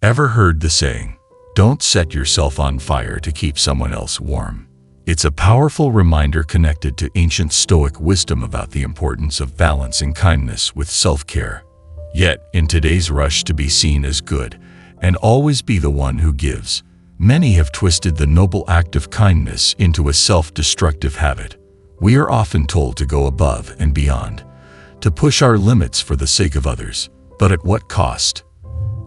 Ever heard the saying, "Don't set yourself on fire to keep someone else warm"? It's a powerful reminder connected to ancient Stoic wisdom about the importance of balancing kindness with self-care. Yet, in today's rush to be seen as good and always be the one who gives, many have twisted the noble act of kindness into a self-destructive habit. We are often told to go above and beyond, to push our limits for the sake of others, but at what cost?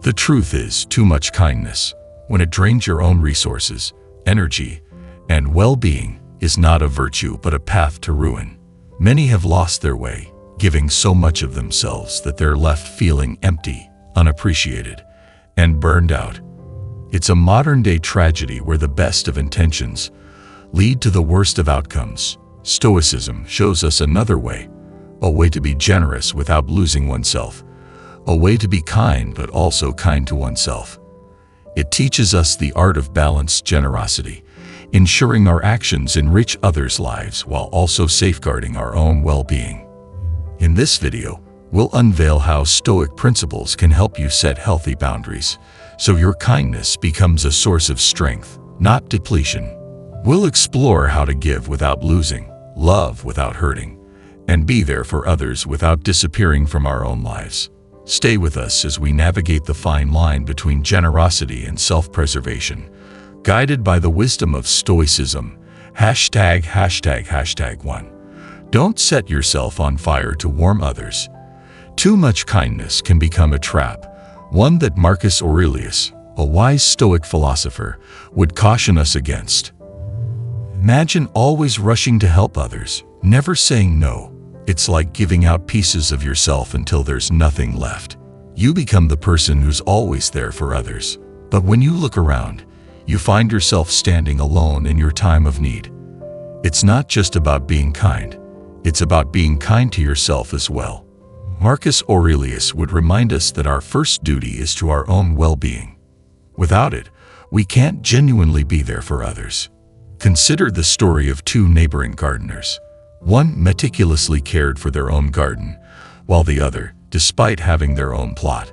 The truth is, too much kindness, when it drains your own resources, energy, and well-being, is not a virtue but a path to ruin. Many have lost their way, giving so much of themselves that they're left feeling empty, unappreciated, and burned out. It's a modern-day tragedy where the best of intentions lead to the worst of outcomes. Stoicism shows us another way, a way to be generous without losing oneself, a way to be kind but also kind to oneself. It teaches us the art of balanced generosity, ensuring our actions enrich others' lives while also safeguarding our own well-being. In this video, we'll unveil how Stoic principles can help you set healthy boundaries, so your kindness becomes a source of strength, not depletion. We'll explore how to give without losing, love without hurting, and be there for others without disappearing from our own lives. Stay with us as we navigate the fine line between generosity and self-preservation, guided by the wisdom of Stoicism. #1. Don't set yourself on fire to warm others. Too much kindness can become a trap, one that Marcus Aurelius, a wise Stoic philosopher, would caution us against. Imagine always rushing to help others, never saying no. It's like giving out pieces of yourself until there's nothing left. You become the person who's always there for others. But when you look around, you find yourself standing alone in your time of need. It's not just about being kind. It's about being kind to yourself as well. Marcus Aurelius would remind us that our first duty is to our own well-being. Without it, we can't genuinely be there for others. Consider the story of two neighboring gardeners. One meticulously cared for their own garden, while the other, despite having their own plot,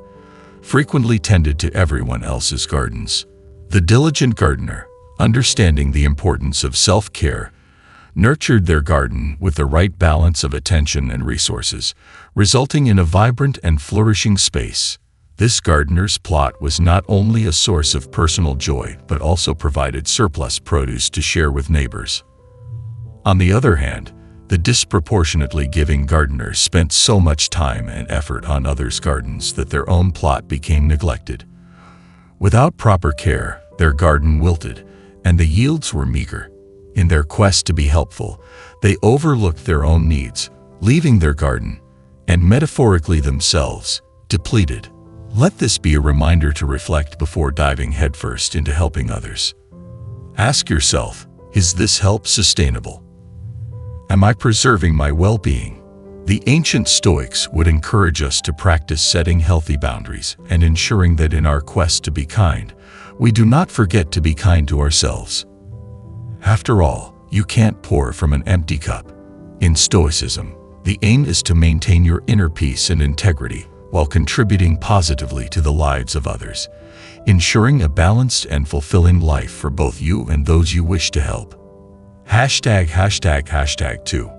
frequently tended to everyone else's gardens. The diligent gardener, understanding the importance of self-care, nurtured their garden with the right balance of attention and resources, resulting in a vibrant and flourishing space. This gardener's plot was not only a source of personal joy but also provided surplus produce to share with neighbors. On the other hand, the disproportionately giving gardener spent so much time and effort on others' gardens that their own plot became neglected. Without proper care, their garden wilted, and the yields were meager. In their quest to be helpful, they overlooked their own needs, leaving their garden, and metaphorically themselves, depleted. Let this be a reminder to reflect before diving headfirst into helping others. Ask yourself, is this help sustainable? Am I preserving my well-being? The ancient Stoics would encourage us to practice setting healthy boundaries and ensuring that in our quest to be kind, we do not forget to be kind to ourselves. After all, you can't pour from an empty cup. In Stoicism, the aim is to maintain your inner peace and integrity while contributing positively to the lives of others, ensuring a balanced and fulfilling life for both you and those you wish to help. #2.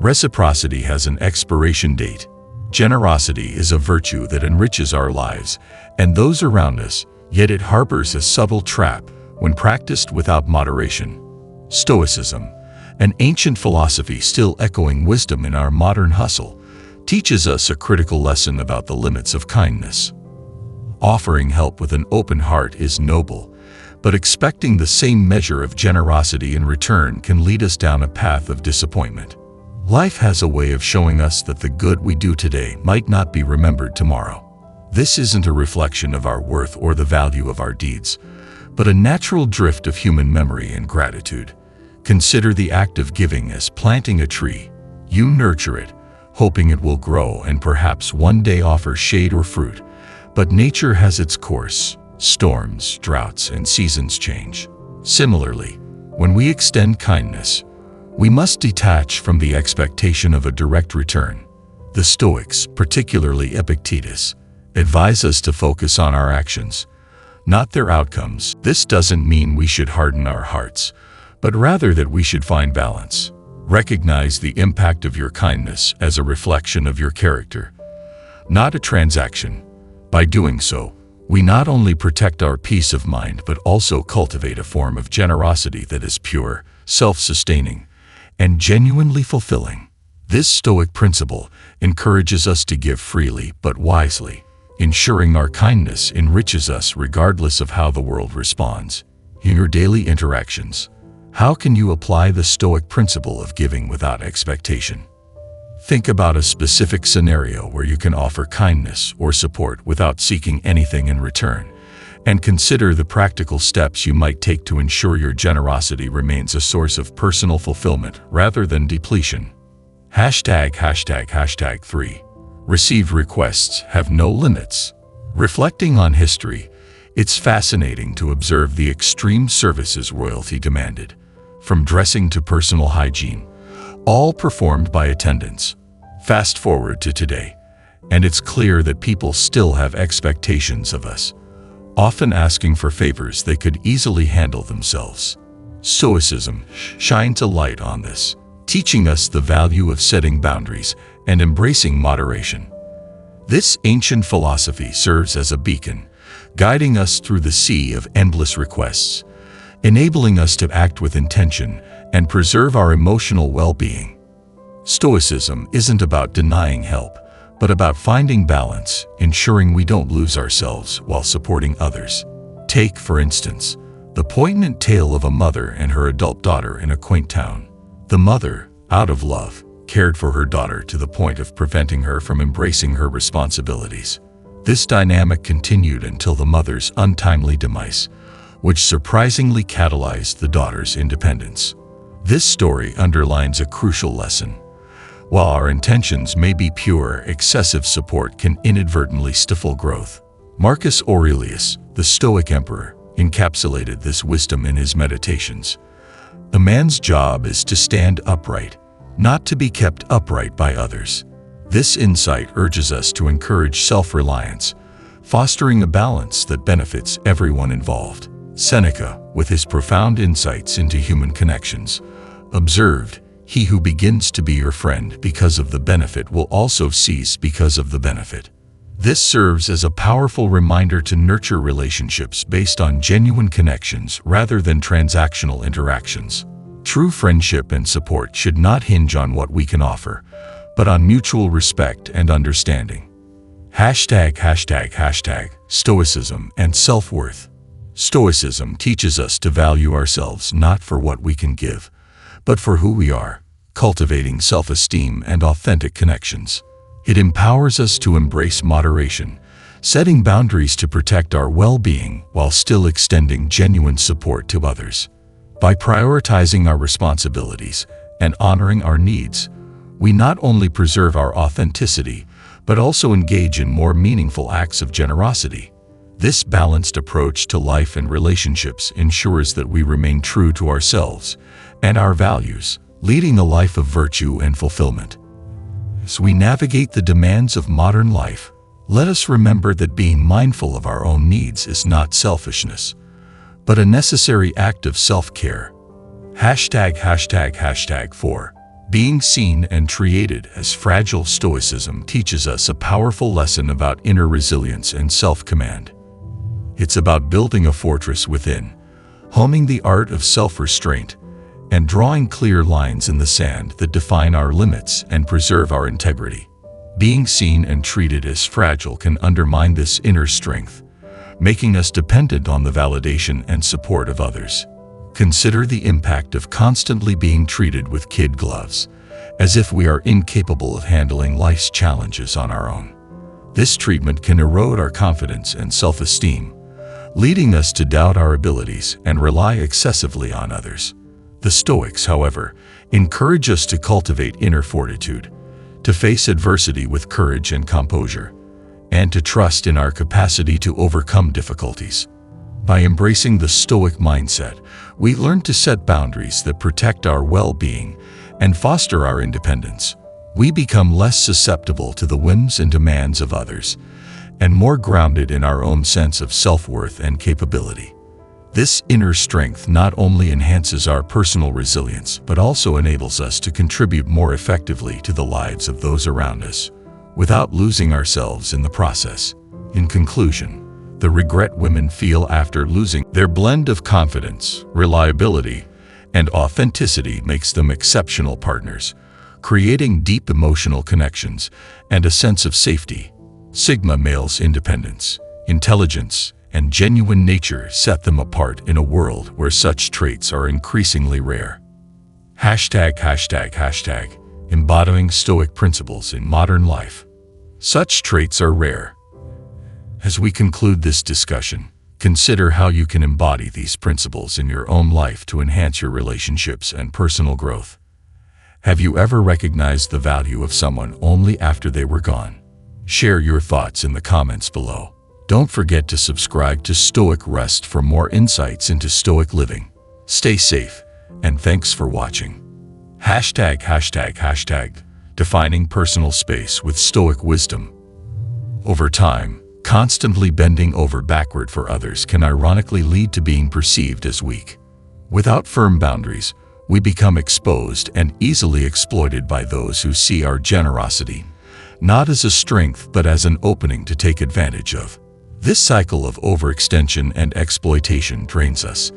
Reciprocity has an expiration date. Generosity is a virtue that enriches our lives and those around us, yet it harbors a subtle trap when practiced without moderation. Stoicism, an ancient philosophy still echoing wisdom in our modern hustle, teaches us a critical lesson about the limits of kindness. Offering help with an open heart is noble, but expecting the same measure of generosity in return can lead us down a path of disappointment. Life has a way of showing us that the good we do today might not be remembered tomorrow. This isn't a reflection of our worth or the value of our deeds, but a natural drift of human memory and gratitude. Consider the act of giving as planting a tree. You nurture it, hoping it will grow and perhaps one day offer shade or fruit. But nature has its course. Storms, droughts, and seasons change. Similarly, when we extend kindness, we must detach from the expectation of a direct return. The Stoics, particularly Epictetus, advise us to focus on our actions, not their outcomes. This doesn't mean we should harden our hearts, but rather that we should find balance. Recognize the impact of your kindness as a reflection of your character, not a transaction. By doing so, we not only protect our peace of mind but also cultivate a form of generosity that is pure, self-sustaining, and genuinely fulfilling. This Stoic principle encourages us to give freely but wisely, ensuring our kindness enriches us regardless of how the world responds. In your daily interactions, how can you apply the Stoic principle of giving without expectation? Think about a specific scenario where you can offer kindness or support without seeking anything in return, and consider the practical steps you might take to ensure your generosity remains a source of personal fulfillment rather than depletion. #3. Received requests have no limits. Reflecting on history, it's fascinating to observe the extreme services royalty demanded, from dressing to personal hygiene, all performed by attendants. Fast forward to today, and it's clear that people still have expectations of us, often asking for favors they could easily handle themselves. Stoicism shines a light on this, teaching us the value of setting boundaries and embracing moderation. This ancient philosophy serves as a beacon, guiding us through the sea of endless requests, enabling us to act with intention and preserve our emotional well-being. Stoicism isn't about denying help, but about finding balance, ensuring we don't lose ourselves while supporting others. Take, for instance, the poignant tale of a mother and her adult daughter in a quaint town. The mother, out of love, cared for her daughter to the point of preventing her from embracing her responsibilities. This dynamic continued until the mother's untimely demise, which surprisingly catalyzed the daughter's independence. This story underlines a crucial lesson. While our intentions may be pure, excessive support can inadvertently stifle growth. Marcus Aurelius, the Stoic emperor, encapsulated this wisdom in his Meditations. A man's job is to stand upright, not to be kept upright by others. This insight urges us to encourage self-reliance, fostering a balance that benefits everyone involved. Seneca, with his profound insights into human connections, observed, "He who begins to be your friend because of the benefit will also cease because of the benefit." This serves as a powerful reminder to nurture relationships based on genuine connections rather than transactional interactions. True friendship and support should not hinge on what we can offer, but on mutual respect and understanding. Stoicism and self-worth. Stoicism teaches us to value ourselves not for what we can give, but for who we are, cultivating self-esteem and authentic connections. It empowers us to embrace moderation, setting boundaries to protect our well-being while still extending genuine support to others. By prioritizing our responsibilities and honoring our needs, we not only preserve our authenticity, but also engage in more meaningful acts of generosity. This balanced approach to life and relationships ensures that we remain true to ourselves and our values, leading a life of virtue and fulfillment. As we navigate the demands of modern life, let us remember that being mindful of our own needs is not selfishness, but a necessary act of self-care. #4. Being seen and treated as fragile. Stoicism teaches us a powerful lesson about inner resilience and self-command. It's about building a fortress within, honing the art of self-restraint, and drawing clear lines in the sand that define our limits and preserve our integrity. Being seen and treated as fragile can undermine this inner strength, making us dependent on the validation and support of others. Consider the impact of constantly being treated with kid gloves, as if we are incapable of handling life's challenges on our own. This treatment can erode our confidence and self-esteem, leading us to doubt our abilities and rely excessively on others. The Stoics, however, encourage us to cultivate inner fortitude, to face adversity with courage and composure, and to trust in our capacity to overcome difficulties. By embracing the Stoic mindset, we learn to set boundaries that protect our well-being and foster our independence. We become less susceptible to the whims and demands of others, and more grounded in our own sense of self-worth and capability. This inner strength not only enhances our personal resilience, but also enables us to contribute more effectively to the lives of those around us, without losing ourselves in the process. In conclusion, the regret women feel after losing their blend of confidence, reliability, and authenticity makes them exceptional partners, creating deep emotional connections and a sense of safety. Sigma males' independence, intelligence, and genuine nature set them apart in a world where such traits are increasingly rare. ####, embodying Stoic principles in modern life. Such traits are rare. As we conclude this discussion, consider how you can embody these principles in your own life to enhance your relationships and personal growth. Have you ever recognized the value of someone only after they were gone? Share your thoughts in the comments below. Don't forget to subscribe to Stoic Rest for more insights into Stoic living. Stay safe, and thanks for watching. ###, defining personal space with Stoic wisdom. Over time, constantly bending over backward for others can ironically lead to being perceived as weak. Without firm boundaries, we become exposed and easily exploited by those who see our generosity not as a strength but as an opening to take advantage of. This cycle of overextension and exploitation drains us,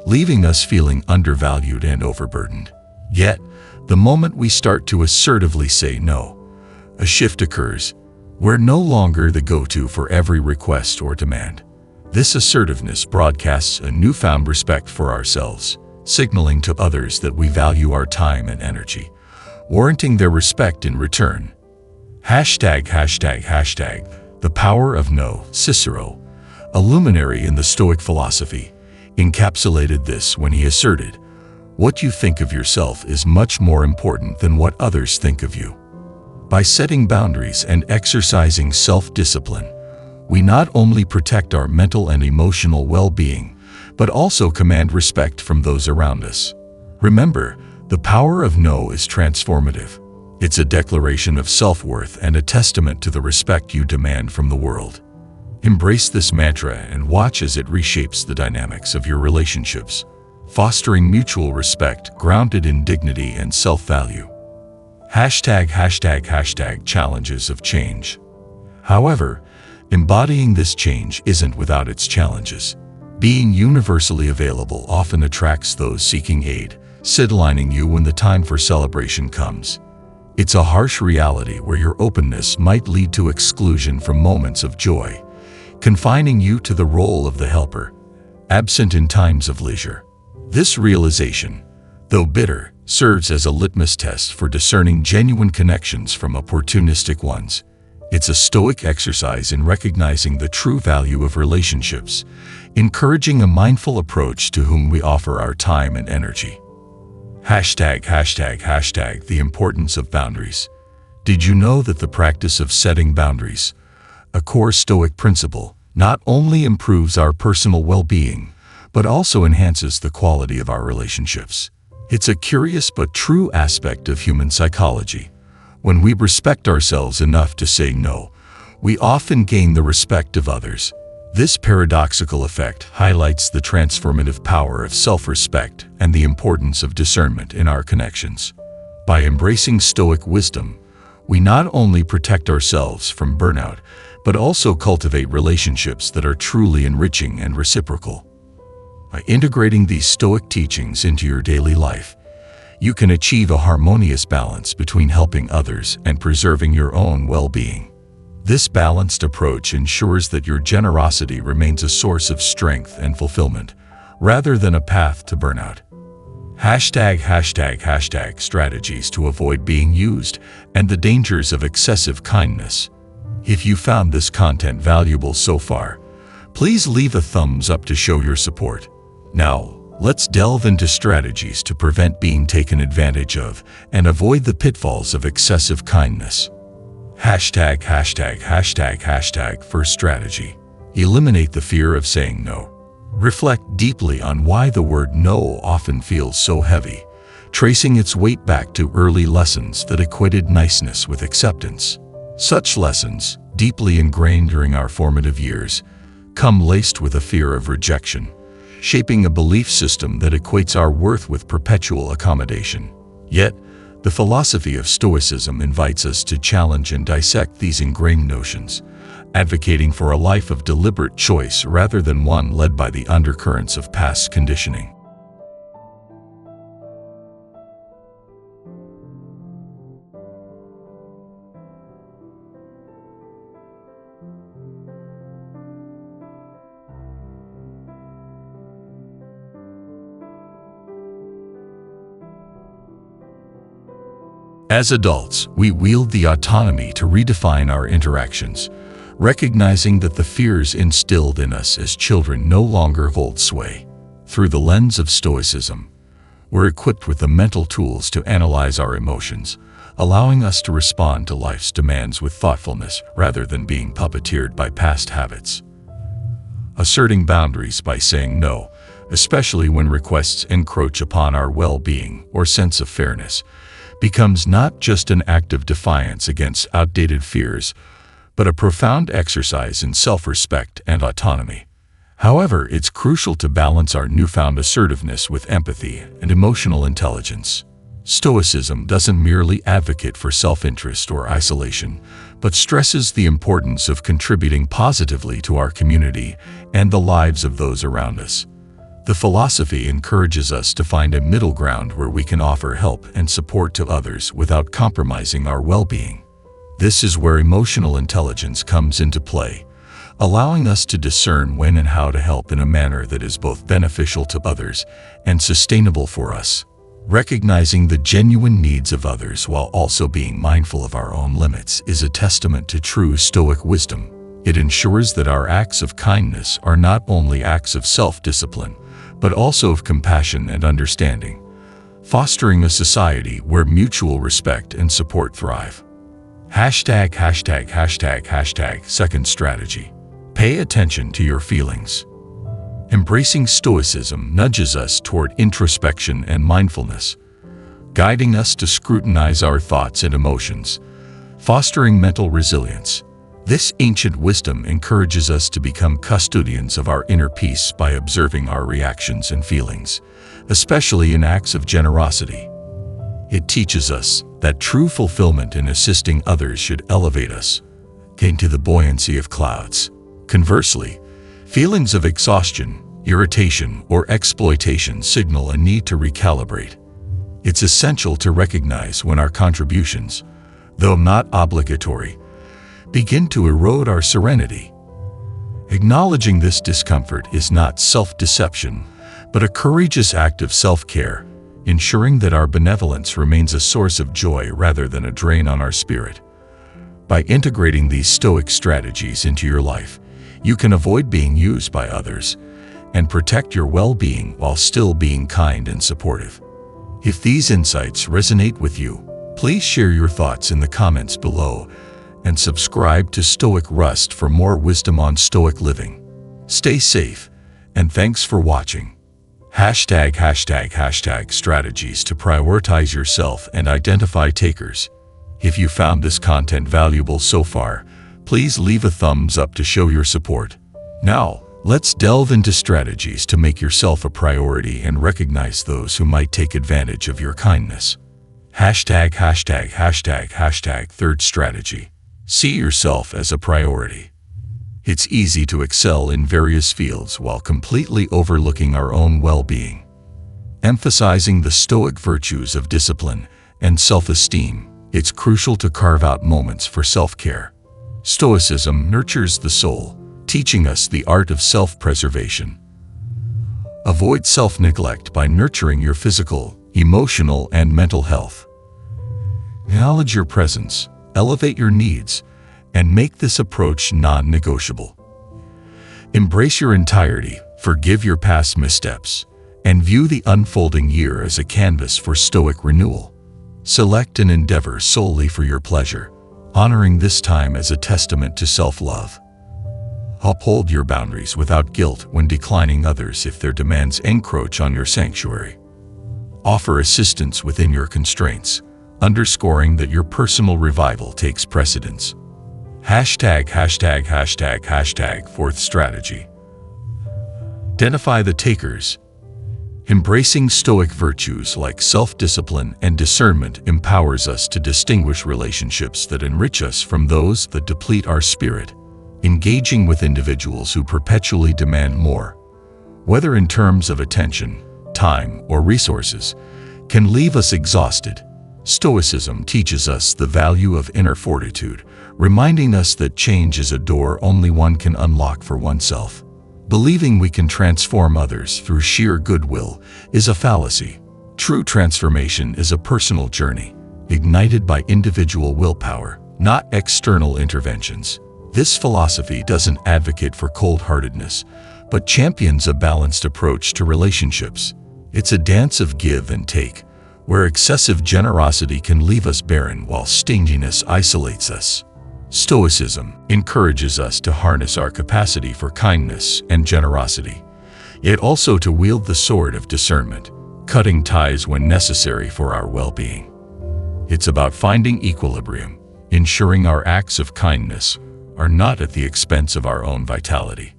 leaving us feeling undervalued and overburdened. Yet, the moment we start to assertively say no, a shift occurs. We're no longer the go-to for every request or demand. This assertiveness broadcasts a newfound respect for ourselves, signaling to others that we value our time and energy, warranting their respect in return. ###, the power of no. Cicero, a luminary in the Stoic philosophy, encapsulated this when he asserted, "What you think of yourself is much more important than what others think of you." By setting boundaries and exercising self-discipline, we not only protect our mental and emotional well-being, but also command respect from those around us. Remember, the power of no is transformative. It's a declaration of self-worth and a testament to the respect you demand from the world. Embrace this mantra and watch as it reshapes the dynamics of your relationships, fostering mutual respect grounded in dignity and self-value. ###, challenges of change. However, embodying this change isn't without its challenges. Being universally available often attracts those seeking aid, sidelining you when the time for celebration comes. It's a harsh reality where your openness might lead to exclusion from moments of joy, confining you to the role of the helper, absent in times of leisure. This realization, though bitter, serves as a litmus test for discerning genuine connections from opportunistic ones. It's a Stoic exercise in recognizing the true value of relationships, encouraging a mindful approach to whom we offer our time and energy. ###, the importance of boundaries. Did you know that the practice of setting boundaries, a core Stoic principle, not only improves our personal well-being, but also enhances the quality of our relationships? It's a curious but true aspect of human psychology. When we respect ourselves enough to say no, we often gain the respect of others. This paradoxical effect highlights the transformative power of self-respect and the importance of discernment in our connections. By embracing Stoic wisdom, we not only protect ourselves from burnout, but also cultivate relationships that are truly enriching and reciprocal. By integrating these Stoic teachings into your daily life, you can achieve a harmonious balance between helping others and preserving your own well-being. This balanced approach ensures that your generosity remains a source of strength and fulfillment, rather than a path to burnout. ###, strategies to avoid being used and the dangers of excessive kindness. If you found this content valuable so far, please leave a thumbs up to show your support. Now, let's delve into strategies to prevent being taken advantage of and avoid the pitfalls of excessive kindness. First strategy: eliminate the fear of saying no. Reflect deeply on why the word no often feels so heavy, tracing its weight back to early lessons that equated niceness with acceptance. Such lessons, deeply ingrained during our formative years, come laced with a fear of rejection, shaping a belief system that equates our worth with perpetual accommodation. Yet, the philosophy of Stoicism invites us to challenge and dissect these ingrained notions, advocating for a life of deliberate choice rather than one led by the undercurrents of past conditioning. As adults, we wield the autonomy to redefine our interactions, recognizing that the fears instilled in us as children no longer hold sway. Through the lens of Stoicism, we're equipped with the mental tools to analyze our emotions, allowing us to respond to life's demands with thoughtfulness rather than being puppeteered by past habits. Asserting boundaries by saying no, especially when requests encroach upon our well-being or sense of fairness, becomes not just an act of defiance against outdated fears, but a profound exercise in self-respect and autonomy. However, it's crucial to balance our newfound assertiveness with empathy and emotional intelligence. Stoicism doesn't merely advocate for self-interest or isolation, but stresses the importance of contributing positively to our community and the lives of those around us. The philosophy encourages us to find a middle ground where we can offer help and support to others without compromising our well-being. This is where emotional intelligence comes into play, allowing us to discern when and how to help in a manner that is both beneficial to others and sustainable for us. Recognizing the genuine needs of others while also being mindful of our own limits is a testament to true Stoic wisdom. It ensures that our acts of kindness are not only acts of self-discipline, but also of compassion and understanding, fostering a society where mutual respect and support thrive. Second strategy. Pay attention to your feelings. Embracing Stoicism nudges us toward introspection and mindfulness, guiding us to scrutinize our thoughts and emotions, fostering mental resilience. This ancient wisdom encourages us to become custodians of our inner peace by observing our reactions and feelings, especially in acts of generosity. It teaches us that true fulfillment in assisting others should elevate us into the buoyancy of clouds. Conversely, feelings of exhaustion, irritation, or exploitation signal a need to recalibrate. It's essential to recognize when our contributions, though not obligatory, begin to erode our serenity. Acknowledging this discomfort is not self-deception, but a courageous act of self-care, ensuring that our benevolence remains a source of joy rather than a drain on our spirit. By integrating these Stoic strategies into your life, you can avoid being used by others and protect your well-being while still being kind and supportive. If these insights resonate with you, please share your thoughts in the comments below and subscribe to Stoic Rust for more wisdom on Stoic living. Stay safe, and thanks for watching. Strategies to prioritize yourself and identify takers. If you found this content valuable so far, please leave a thumbs up to show your support. Now, let's delve into strategies to make yourself a priority and recognize those who might take advantage of your kindness. Third strategy. See yourself as a priority. It's easy to excel in various fields while completely overlooking our own well-being. Emphasizing the Stoic virtues of discipline and self-esteem, it's crucial to carve out moments for self-care. Stoicism nurtures the soul, teaching us the art of self-preservation. Avoid self-neglect by nurturing your physical, emotional, and mental health. Acknowledge your presence, elevate your needs, and make this approach non-negotiable. Embrace your entirety, forgive your past missteps, and view the unfolding year as a canvas for Stoic renewal. Select an endeavor solely for your pleasure, honoring this time as a testament to self-love. Uphold your boundaries without guilt when declining others if their demands encroach on your sanctuary. Offer assistance within your constraints, underscoring that your personal revival takes precedence. Fourth strategy. Identify the takers. Embracing Stoic virtues like self-discipline and discernment empowers us to distinguish relationships that enrich us from those that deplete our spirit. Engaging with individuals who perpetually demand more, whether in terms of attention, time, or resources, can leave us exhausted. Stoicism teaches us the value of inner fortitude, reminding us that change is a door only one can unlock for oneself. Believing we can transform others through sheer goodwill is a fallacy. True transformation is a personal journey, ignited by individual willpower, not external interventions. This philosophy doesn't advocate for cold-heartedness, but champions a balanced approach to relationships. It's a dance of give and take, where excessive generosity can leave us barren while stinginess isolates us. Stoicism encourages us to harness our capacity for kindness and generosity, yet also to wield the sword of discernment, cutting ties when necessary for our well-being. It's about finding equilibrium, ensuring our acts of kindness are not at the expense of our own vitality.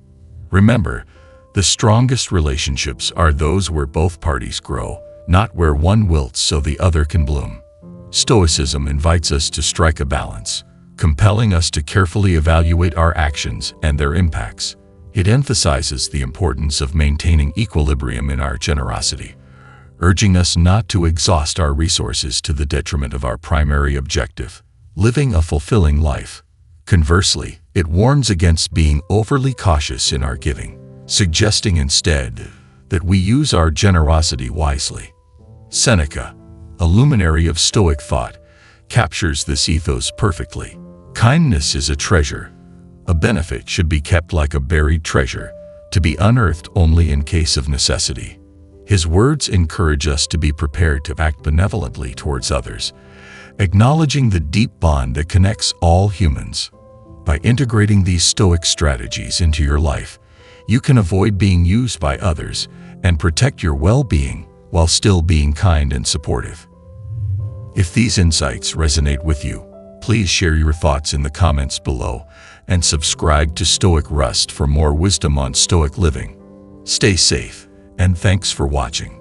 Remember, the strongest relationships are those where both parties grow, not where one wilts so the other can bloom. Stoicism invites us to strike a balance, compelling us to carefully evaluate our actions and their impacts. It emphasizes the importance of maintaining equilibrium in our generosity, urging us not to exhaust our resources to the detriment of our primary objective, living a fulfilling life. Conversely, it warns against being overly cautious in our giving, suggesting instead that we use our generosity wisely. Seneca, a luminary of Stoic thought, captures this ethos perfectly. Kindness is a treasure. A benefit should be kept like a buried treasure, to be unearthed only in case of necessity. His words encourage us to be prepared to act benevolently towards others, acknowledging the deep bond that connects all humans. By integrating these Stoic strategies into your life, you can avoid being used by others and protect your well-being while still being kind and supportive. If these insights resonate with you, please share your thoughts in the comments below and subscribe to Stoic Rust for more wisdom on Stoic living. Stay safe, and thanks for watching.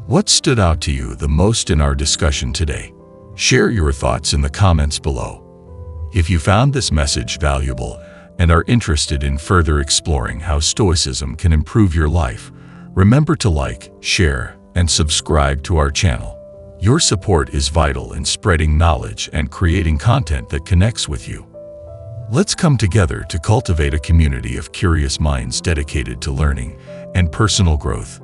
What stood out to you the most in our discussion today? Share your thoughts in the comments below. If you found this message valuable and are interested in further exploring how Stoicism can improve your life, remember to like, share, and subscribe to our channel. Your support is vital in spreading knowledge and creating content that connects with you. Let's come together to cultivate a community of curious minds dedicated to learning and personal growth.